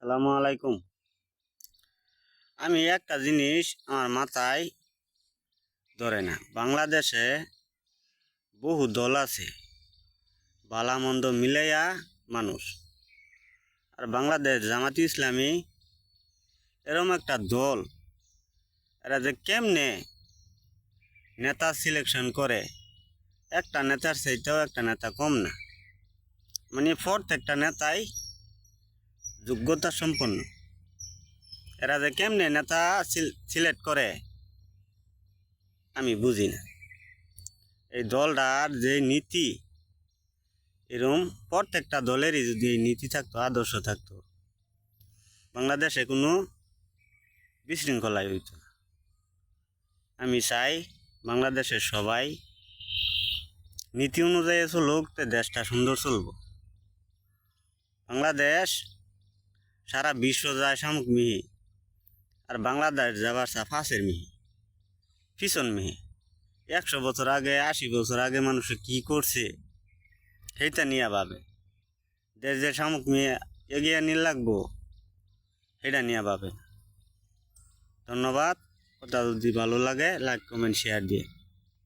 সালামু আলাইকুম। আমি একটা জিনিস আমার মাথায় ধরে না, বাংলাদেশে বহু দল আছে, ভালা মন্দ মিলাইয়া মানুষ। আর বাংলাদেশ জামাতি ইসলামী এরম একটা দল, এরা যে কেমনে নেতা সিলেকশন করে, একটা নেতার চাইতেও একটা নেতা কম না, মানে প্রত্যেকটা নেতাই যোগ্যতা সম্পন্ন। এরা যে কেমনে নেতা সিলেক্ট করে আমি বুঝি না। এই দলটার যে নীতি, এরকম প্রত্যেকটা দলেরই যদি এই নীতি থাকতো, আদর্শ থাকতো, বাংলাদেশে কোনো বিশৃঙ্খলাই হইতো না। আমি চাই বাংলাদেশের সবাই নীতি অনুযায়ী চলুক, তে দেশটা সুন্দর চলব। বাংলাদেশ সারা বিশ্ব যায় শামুক মিহি, আর বাংলাদেশ যাবার চা ফাঁসের মিহি, পিছন মিহি। 100 বছর আগে, 80 বছর আগে মানুষে কি করছে সেইটা নিয়ে ভাবে। দেশ যে শামুক মিয়া এগিয়ে নিয়ে লাগবো সেটা নিয়ে ভাবে। ধন্যবাদ। কথা যদি ভালো লাগে লাইক কমেন্ট শেয়ার দিয়ে।